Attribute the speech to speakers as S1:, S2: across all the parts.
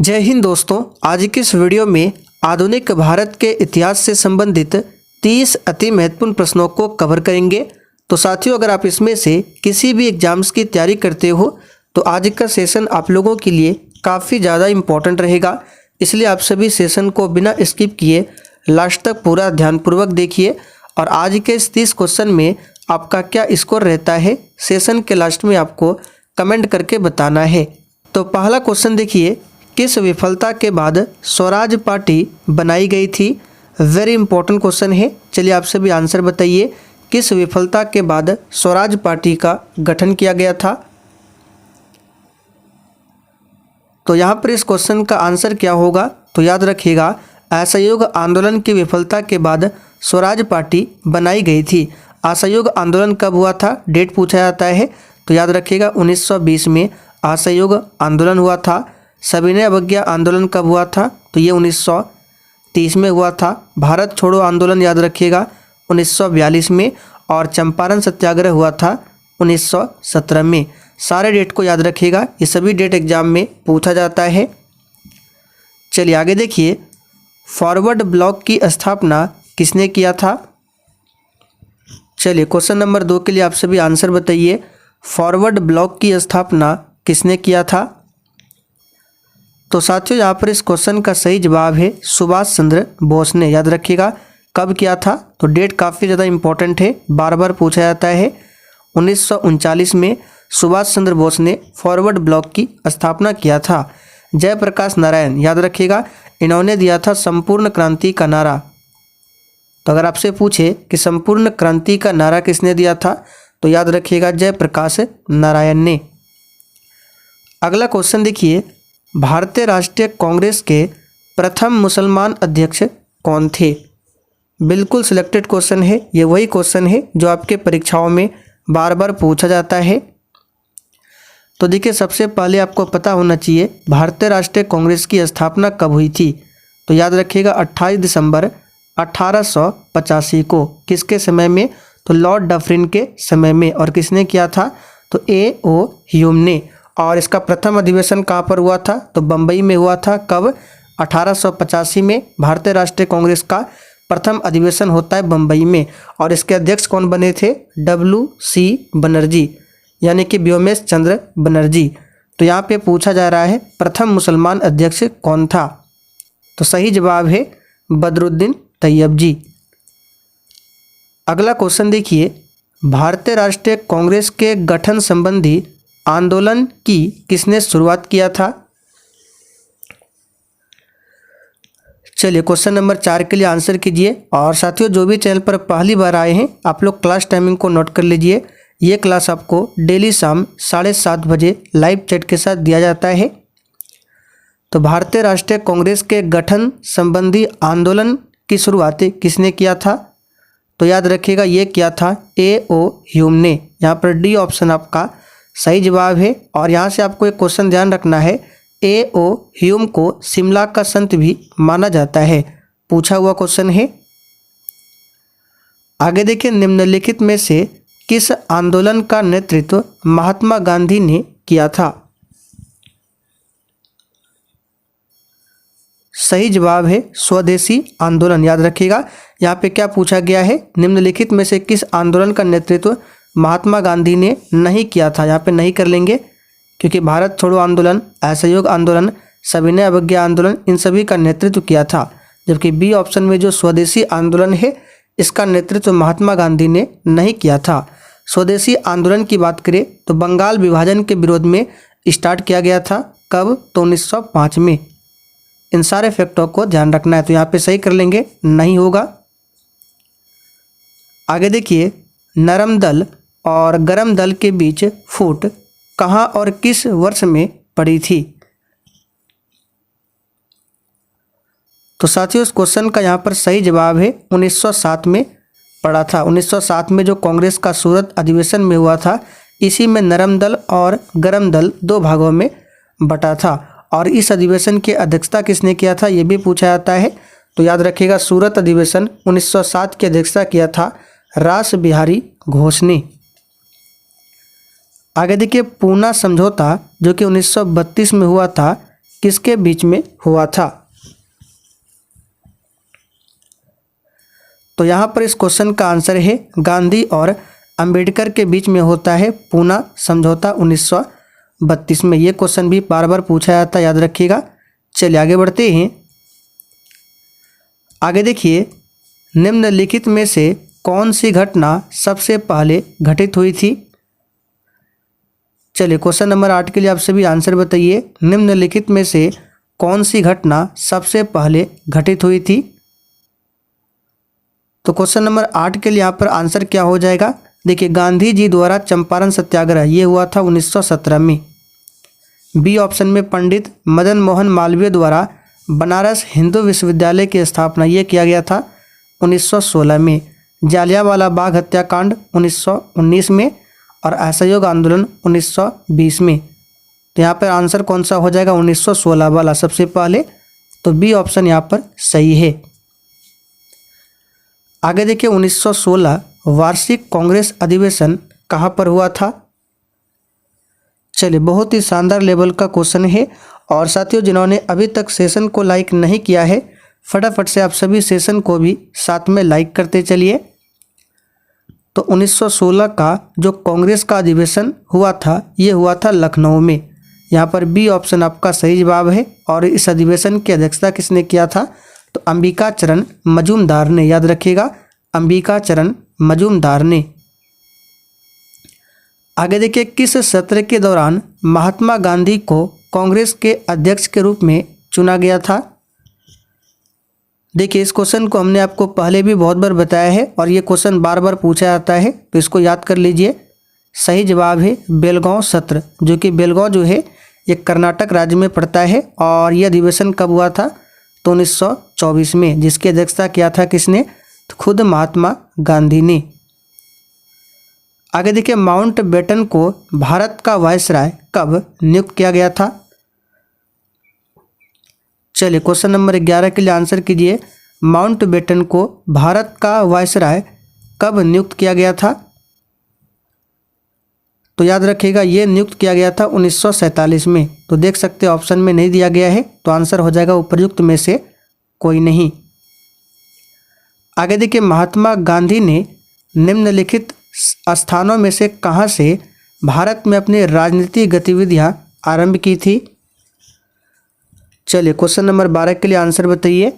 S1: जय हिंद दोस्तों। आज की इस वीडियो में आधुनिक भारत के इतिहास से संबंधित 30 अति महत्वपूर्ण प्रश्नों को कवर करेंगे। तो साथियों, अगर आप इसमें से किसी भी एग्जाम्स की तैयारी करते हो तो आज का सेशन आप लोगों के लिए काफ़ी ज़्यादा इम्पोर्टेंट रहेगा। इसलिए आप सभी सेशन को बिना स्किप किए लास्ट तक पूरा ध्यानपूर्वक देखिए। और आज के इस 30 क्वेश्चन में आपका क्या स्कोर रहता है, सेशन के लास्ट में आपको कमेंट करके बताना है। तो पहला क्वेश्चन देखिए, किस विफलता के बाद स्वराज पार्टी बनाई गई थी? वेरी इंपॉर्टेंट क्वेश्चन है। चलिए आप सभी आंसर बताइए, किस विफलता के बाद स्वराज पार्टी का गठन किया गया था? तो यहाँ पर इस क्वेश्चन का आंसर क्या होगा? तो याद रखिएगा, असहयोग आंदोलन की विफलता के बाद स्वराज पार्टी बनाई गई थी। असहयोग आंदोलन कब हुआ था? डेट पूछा जाता है। तो याद रखिएगा 1920 में असहयोग आंदोलन हुआ था। सविनय अवज्ञा आंदोलन कब हुआ था? तो ये 1930 में हुआ था। भारत छोड़ो आंदोलन याद रखिएगा 1942 में। और चंपारण सत्याग्रह हुआ था 1917 में। सारे डेट को याद रखिएगा, ये सभी डेट एग्जाम में पूछा जाता है। चलिए आगे देखिए, फॉरवर्ड ब्लॉक की स्थापना किसने किया था? चलिए क्वेश्चन नंबर 2 के लिए आप सभी आंसर बताइए, फॉरवर्ड ब्लॉक की स्थापना किसने किया था? तो साथियों, यहाँ पर इस क्वेश्चन का सही जवाब है सुभाष चंद्र बोस ने। याद रखिएगा कब किया था? तो डेट काफ़ी ज़्यादा इंपॉर्टेंट है, बार बार पूछा जाता है। 1939 में सुभाष चंद्र बोस ने फॉरवर्ड ब्लॉक की स्थापना किया था। जयप्रकाश नारायण, याद रखिएगा, इन्होंने दिया था संपूर्ण क्रांति का नारा। तो अगर आपसे पूछे कि संपूर्ण क्रांति का नारा किसने दिया था, तो याद रखिएगा जयप्रकाश नारायण ने। अगला क्वेश्चन देखिए, भारतीय राष्ट्रीय कांग्रेस के प्रथम मुसलमान अध्यक्ष कौन थे? बिल्कुल सिलेक्टेड क्वेश्चन है, ये वही क्वेश्चन है जो आपके परीक्षाओं में बार बार पूछा जाता है। तो देखिए, सबसे पहले आपको पता होना चाहिए भारतीय राष्ट्रीय कांग्रेस की स्थापना कब हुई थी। तो याद रखिएगा 28 दिसंबर 1885 को। किसके समय में? तो लॉर्ड डफरिन के समय में। और किसने किया था? तो A.O. ह्यूम ने। और इसका प्रथम अधिवेशन कहाँ पर हुआ था? तो बम्बई में हुआ था। कब? 1885 में भारतीय राष्ट्रीय कांग्रेस का प्रथम अधिवेशन होता है बम्बई में। और इसके अध्यक्ष कौन बने थे? W.C. बनर्जी, यानी कि व्योमेश चंद्र बनर्जी। तो यहाँ पे पूछा जा रहा है प्रथम मुसलमान अध्यक्ष कौन था? तो सही जवाब है बदरुद्दीन तैयब जी। अगला क्वेश्चन देखिए, भारतीय राष्ट्रीय कांग्रेस के गठन संबंधी आंदोलन की किसने शुरुआत किया था? चलिए क्वेश्चन नंबर 4 के लिए आंसर कीजिए। और साथियों, जो भी चैनल पर पहली बार आए हैं, आप लोग क्लास टाइमिंग को नोट कर लीजिए। ये क्लास आपको डेली शाम 7:30 बजे लाइव चैट के साथ दिया जाता है। तो भारतीय राष्ट्रीय कांग्रेस के गठन संबंधी आंदोलन की शुरुआत किसने किया था? तो याद रखिएगा ये किया था A.O. ह्यूम ने। यहाँ पर डी ऑप्शन आपका सही जवाब है। और यहाँ से आपको एक क्वेश्चन ध्यान रखना है, A.O. ह्यूम को शिमला का संत भी माना जाता है, पूछा हुआ क्वेश्चन है। आगे देखिए, निम्नलिखित में से किस आंदोलन का नेतृत्व महात्मा गांधी ने किया था? सही जवाब है स्वदेशी आंदोलन। याद रखिएगा यहाँ पे क्या पूछा गया है, निम्नलिखित में से किस आंदोलन का नेतृत्व महात्मा गांधी ने नहीं किया था? यहाँ पे नहीं कर लेंगे, क्योंकि भारत छोड़ो आंदोलन, असहयोग आंदोलन, सविनय अवज्ञा आंदोलन, इन सभी का नेतृत्व किया था। जबकि बी ऑप्शन में जो स्वदेशी आंदोलन है, इसका नेतृत्व महात्मा गांधी ने नहीं किया था। स्वदेशी आंदोलन की बात करें तो बंगाल विभाजन के विरोध में स्टार्ट किया गया था। कब? तो 1905 में। इन सारे फैक्टों को ध्यान रखना है। तो यहाँ पे सही कर लेंगे, नहीं होगा। आगे देखिए, नरम दल और गरम दल के बीच फूट कहाँ और किस वर्ष में पड़ी थी? तो साथियों, इस क्वेश्चन का यहाँ पर सही जवाब है 1907 में पड़ा था। 1907 में जो कांग्रेस का सूरत अधिवेशन में हुआ था, इसी में नरम दल और गरम दल 2 भागों में बटा था। और इस अधिवेशन की अध्यक्षता किसने किया था, ये भी पूछा जाता है। तो याद रखिएगा सूरत अधिवेशन 1907 की अध्यक्षता किया था रास बिहारी घोष ने। आगे देखिए, पूना समझौता जो कि 1932 में हुआ था, किसके बीच में हुआ था? तो यहाँ पर इस क्वेश्चन का आंसर है गांधी और अंबेडकर के बीच में होता है पूना समझौता 1932 में। ये क्वेश्चन भी बार बार पूछा जाता है, याद रखिएगा। चलिए आगे बढ़ते हैं। आगे देखिए, निम्नलिखित में से कौन सी घटना सबसे पहले घटित हुई थी? चलिए क्वेश्चन नंबर 8 के लिए आप सभी आंसर बताइए। निम्नलिखित में से कौन सी घटना सबसे पहले घटित हुई थी? तो क्वेश्चन नंबर 8 के लिए यहाँ पर आंसर क्या हो जाएगा? देखिए, गांधी जी द्वारा चंपारण सत्याग्रह ये हुआ था 1917 में। बी ऑप्शन में पंडित मदन मोहन मालवीय द्वारा बनारस हिंदू विश्वविद्यालय की स्थापना ये किया गया था 1916 में। जालियांवाला बाग हत्याकांड 1919 में और असहयोग आंदोलन 1920 में। तो यहाँ पर आंसर कौन सा हो जाएगा? 1916 वाला सबसे पहले। तो बी ऑप्शन यहाँ पर सही है। आगे देखिए, 1916 वार्षिक कांग्रेस अधिवेशन कहाँ पर हुआ था? चलिए, बहुत ही शानदार लेवल का क्वेश्चन है। और साथियों, जिन्होंने अभी तक सेशन को लाइक नहीं किया है, फटाफट से आप सभी सेशन को भी साथ में लाइक करते चलिए। तो 1916 का जो कांग्रेस का अधिवेशन हुआ था ये हुआ था लखनऊ में। यहाँ पर बी ऑप्शन आपका सही जवाब है। और इस अधिवेशन की अध्यक्षता किसने किया था? तो अंबिका चरण मजूमदार ने, याद रखिएगा, अंबिका चरण मजूमदार ने। आगे देखिए, किस सत्र के दौरान महात्मा गांधी को कांग्रेस के अध्यक्ष के रूप में चुना गया था? देखिए, इस क्वेश्चन को हमने आपको पहले भी बहुत बार बताया है और ये क्वेश्चन बार बार पूछा जाता है, तो इसको याद कर लीजिए। सही जवाब है बेलगांव सत्र, जो कि बेलगांव जो है ये कर्नाटक राज्य में पड़ता है। और ये अधिवेशन कब हुआ था? तो 1924 में, जिसकी अध्यक्षता किया था किसने? तो खुद महात्मा गांधी ने। आगे देखिए, माउंट बेटन को भारत का वायसराय कब नियुक्त किया गया था? चलिए क्वेश्चन नंबर 11 के लिए आंसर कीजिए। माउंट बेटन को भारत का वायसराय कब नियुक्त किया गया था? तो याद रखिएगा, ये नियुक्त किया गया था 1947 में। तो देख सकते हैं ऑप्शन में नहीं दिया गया है, तो आंसर हो जाएगा उपर्युक्त में से कोई नहीं। आगे देखिए, महात्मा गांधी ने निम्नलिखित स्थानों में से कहां से भारत में अपनी राजनीतिक गतिविधियां आरंभ की थी? चलिए क्वेश्चन नंबर 12 के लिए आंसर बताइए।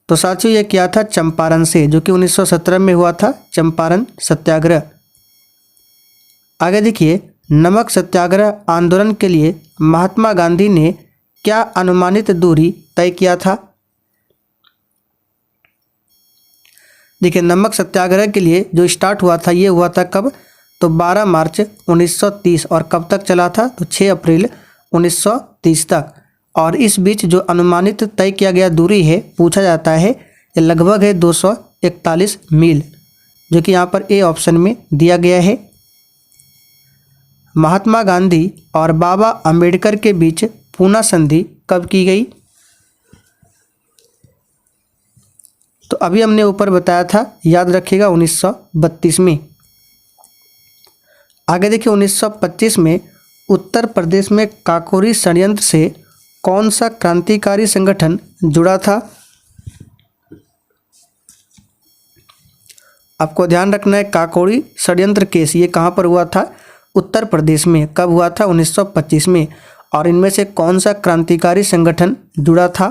S1: तो साथियों, ये क्या था? चंपारण से, जो कि 1917 में हुआ था चंपारण सत्याग्रह। आगे देखिए, नमक सत्याग्रह आंदोलन के लिए महात्मा गांधी ने क्या अनुमानित दूरी तय किया था? देखिए, नमक सत्याग्रह के लिए जो स्टार्ट हुआ था ये हुआ था कब? तो 12 मार्च 1930। और कब तक चला था? तो 6 अप्रैल 1930 तक। और इस बीच जो अनुमानित तय किया गया दूरी है, पूछा जाता है, ये लगभग है 241 मील, जो कि यहाँ पर ए ऑप्शन में दिया गया है। महात्मा गांधी और बाबा अंबेडकर के बीच पूना संधि कब की गई? तो अभी हमने ऊपर बताया था, याद रखिएगा, 1932 में। आगे देखिए, 1925 में उत्तर प्रदेश में काकोरी षड्यंत्र से कौन सा क्रांतिकारी संगठन जुड़ा था? आपको ध्यान रखना है, काकोरी षड्यंत्र केस ये कहाँ पर हुआ था? उत्तर प्रदेश में। कब हुआ था? 1925 में। और इनमें से कौन सा क्रांतिकारी संगठन जुड़ा था?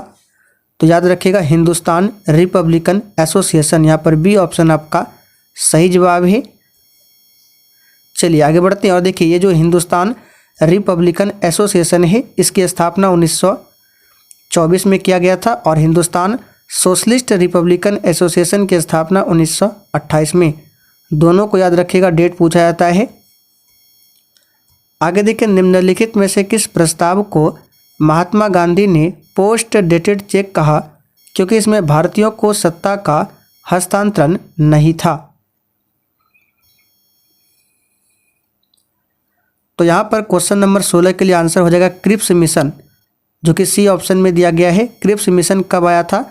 S1: तो याद रखिएगा, हिंदुस्तान रिपब्लिकन एसोसिएशन। यहाँ पर बी ऑप्शन आपका सही जवाब है। चलिए आगे बढ़ते हैं। और देखिए, ये जो हिंदुस्तान रिपब्लिकन एसोसिएशन है, इसकी स्थापना 1924 में किया गया था। और हिंदुस्तान सोशलिस्ट रिपब्लिकन एसोसिएशन की स्थापना 1928 में। दोनों को याद रखिएगा, डेट पूछा जाता है। आगे देखिए, निम्नलिखित में से किस प्रस्ताव को महात्मा गांधी ने पोस्ट डेटेड चेक कहा, क्योंकि इसमें भारतीयों को सत्ता का हस्तांतरण नहीं था? तो यहाँ पर क्वेश्चन नंबर 16 के लिए आंसर हो जाएगा क्रिप्स मिशन, जो कि सी ऑप्शन में दिया गया है। क्रिप्स मिशन कब आया था?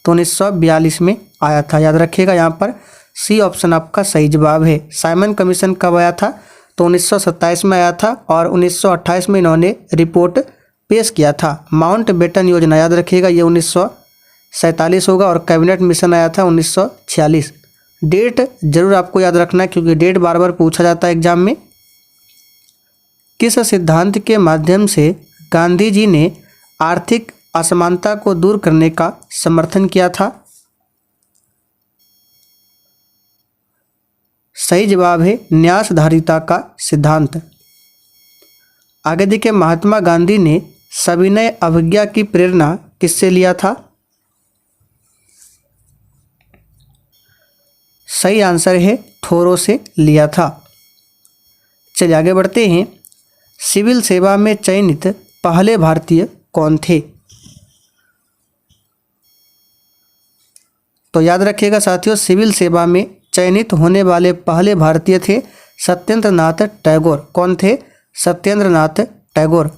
S1: तो 1942 में आया था। याद रखिएगा, यहाँ पर सी ऑप्शन आपका सही जवाब है। साइमन कमीशन कब आया था? तो 1927 में आया था और 1928 में इन्होंने रिपोर्ट पेश किया था। माउंटबेटन योजना याद रखिएगा, ये 1947 होगा और कैबिनेट मिशन आया था 1946। डेट जरूर आपको याद रखना है क्योंकि डेट बार बार पूछा जाता है एग्जाम में। किस सिद्धांत के माध्यम से गांधी जी ने आर्थिक असमानता को दूर करने का समर्थन किया था? सही जवाब है न्यासधारिता का सिद्धांत। आगे देखिए, महात्मा गांधी ने सविनय अवज्ञा की प्रेरणा किससे लिया था? सही आंसर है थोरो से लिया था। चलिए आगे बढ़ते हैं। सिविल सेवा में चयनित पहले भारतीय कौन थे? तो याद रखिएगा साथियों, सिविल सेवा में चयनित होने वाले पहले भारतीय थे सत्येंद्र नाथ टैगोर। कौन थे? सत्येंद्र नाथ टैगोर।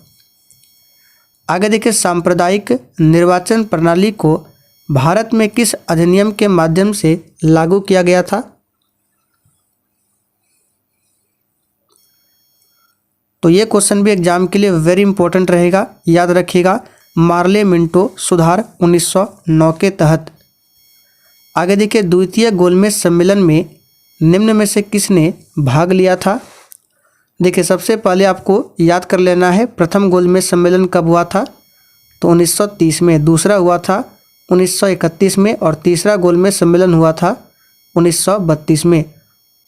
S1: आगे देखिए, सांप्रदायिक निर्वाचन प्रणाली को भारत में किस अधिनियम के माध्यम से लागू किया गया था? तो ये क्वेश्चन भी एग्जाम के लिए वेरी इंपॉर्टेंट रहेगा, याद रखिएगा। मार्ले मिंटो सुधार 1909 के तहत। आगे देखिए, द्वितीय गोलमेज सम्मेलन में निम्न में से किसने भाग लिया था? देखिए, सबसे पहले आपको याद कर लेना है प्रथम गोलमेज सम्मेलन कब हुआ था, तो 1930 में। दूसरा हुआ था 1931 में और तीसरा गोलमेज सम्मेलन हुआ था 1932 में।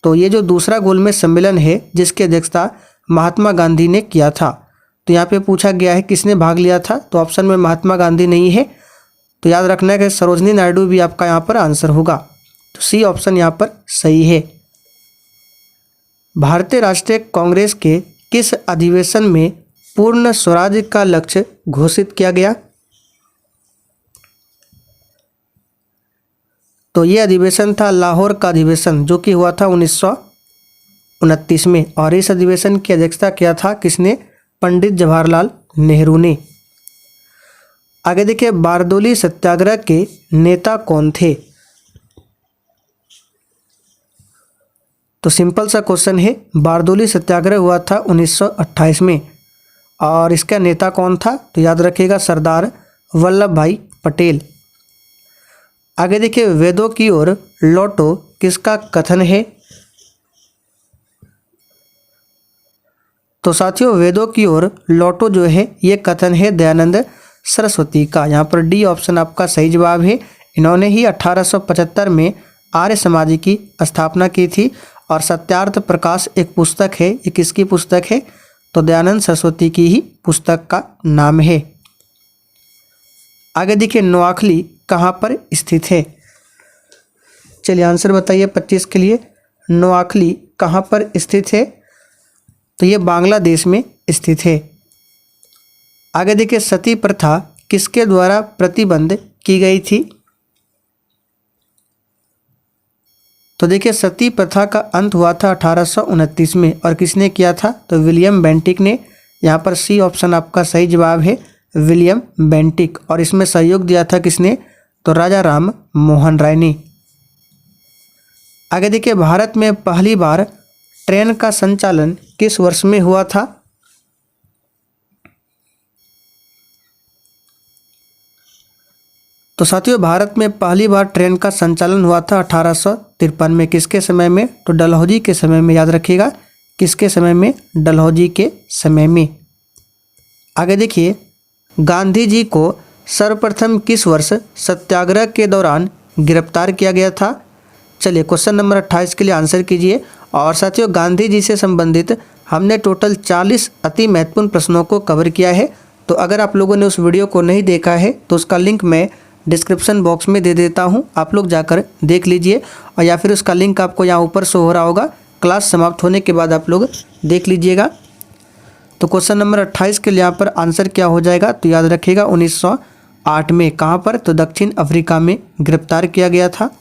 S1: तो ये जो दूसरा गोलमेज सम्मेलन है जिसकी अध्यक्षता महात्मा गांधी ने किया था, तो यहाँ पे पूछा गया है किसने भाग लिया था, तो ऑप्शन में महात्मा गांधी नहीं है, तो याद रखना है कि सरोजनी नायडू भी आपका यहाँ पर आंसर होगा। तो सी ऑप्शन यहाँ पर सही है। भारतीय राष्ट्रीय कांग्रेस के किस अधिवेशन में पूर्ण स्वराज का लक्ष्य घोषित किया गया? तो ये अधिवेशन था लाहौर का अधिवेशन जो कि हुआ था 1929 में और इस अधिवेशन की अध्यक्षता किया था किसने? पंडित जवाहरलाल नेहरू ने। आगे देखिए, बारदोली सत्याग्रह के नेता कौन थे? तो सिंपल सा क्वेश्चन है, बारदोली सत्याग्रह हुआ था 1928 में और इसका नेता कौन था? तो याद रखिएगा सरदार वल्लभ भाई पटेल। आगे देखिए, वेदों की ओर लौटो किसका कथन है? तो साथियों, वेदों की ओर लौटो जो है ये कथन है दयानंद सरस्वती का। यहाँ पर डी ऑप्शन आपका सही जवाब है। इन्होंने ही 1875 में आर्य समाज की स्थापना की थी और सत्यार्थ प्रकाश एक पुस्तक है। ये किसकी पुस्तक है? तो दयानंद सरस्वती की ही पुस्तक का नाम है। आगे देखिए, नोआखली कहाँ पर स्थित है? चलिए आंसर बताइए 25 के लिए। नोआखली कहाँ पर स्थित है? तो ये बांग्लादेश में स्थित है। आगे देखिए, सती प्रथा किसके द्वारा प्रतिबंध की गई थी? तो देखिए, सती प्रथा का अंत हुआ था 1829 में और किसने किया था? तो विलियम बेंटिक ने। यहाँ पर सी ऑप्शन आपका सही जवाब है, विलियम बेंटिक। और इसमें सहयोग दिया था किसने? तो राजा राम मोहन राय ने। आगे देखिए, भारत में पहली बार ट्रेन का संचालन किस वर्ष में हुआ था? तो साथियों, भारत में पहली बार ट्रेन का संचालन हुआ था 1853 में। किसके समय में? तो डलहौजी के समय में। याद रखिएगा किसके समय में? डलहौजी के समय में। आगे देखिए, गांधी जी को सर्वप्रथम किस वर्ष सत्याग्रह के दौरान गिरफ्तार किया गया था? चलिए क्वेश्चन नंबर 28 के लिए आंसर कीजिए। और साथियों, गांधी जी से संबंधित हमने टोटल 40 अति महत्वपूर्ण प्रश्नों को कवर किया है। तो अगर आप लोगों ने उस वीडियो को नहीं देखा है तो उसका लिंक मैं डिस्क्रिप्शन बॉक्स में दे देता हूं, आप लोग जाकर देख लीजिए। और या फिर उसका लिंक आपको यहाँ ऊपर शो हो रहा होगा, क्लास समाप्त होने के बाद आप लोग देख लीजिएगा। तो क्वेश्चन नंबर 28 के लिए यहाँ पर आंसर क्या हो जाएगा? तो याद रखिएगा 1908 में। कहाँ पर? तो दक्षिण अफ्रीका में गिरफ्तार किया गया था।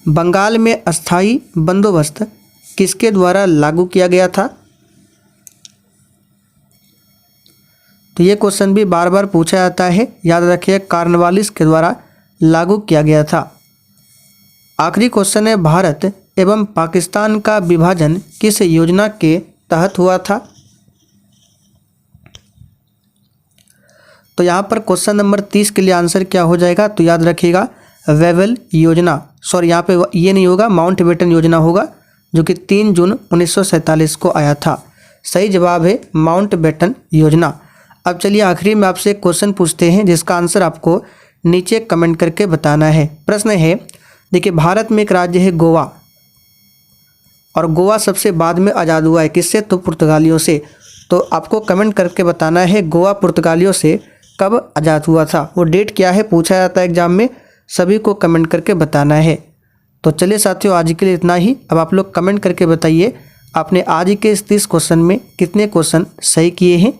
S1: बंगाल में अस्थाई बंदोबस्त किसके द्वारा लागू किया गया था? तो ये क्वेश्चन भी बार बार पूछा जाता है, याद रखिए कॉर्नवालिस के द्वारा लागू किया गया था। आखिरी क्वेश्चन है, भारत एवं पाकिस्तान का विभाजन किस योजना के तहत हुआ था? तो यहाँ पर क्वेश्चन नंबर 30 के लिए आंसर क्या हो जाएगा? तो याद रखिएगा वेवल योजना, सॉरी यहाँ पे ये नहीं होगा, माउंटबेटन योजना होगा, जो कि 3 जून 1947 को आया था। सही जवाब है माउंटबेटन योजना। अब चलिए आखिरी में आपसे एक क्वेश्चन पूछते हैं जिसका आंसर आपको नीचे कमेंट करके बताना है। प्रश्न है, देखिए भारत में एक राज्य है गोवा, और गोवा सबसे बाद में आज़ाद हुआ है, किससे? तो पुर्तगालियों से। तो आपको कमेंट करके बताना है गोवा पुर्तगालियों से कब आज़ाद हुआ था, वो डेट क्या है, पूछा जाता है एग्जाम में, सभी को कमेंट करके बताना है। तो चलिए साथियों, आज के लिए इतना ही। अब आप लोग कमेंट करके बताइए आपने आज के इस 30 क्वेश्चन में कितने क्वेश्चन सही किए हैं।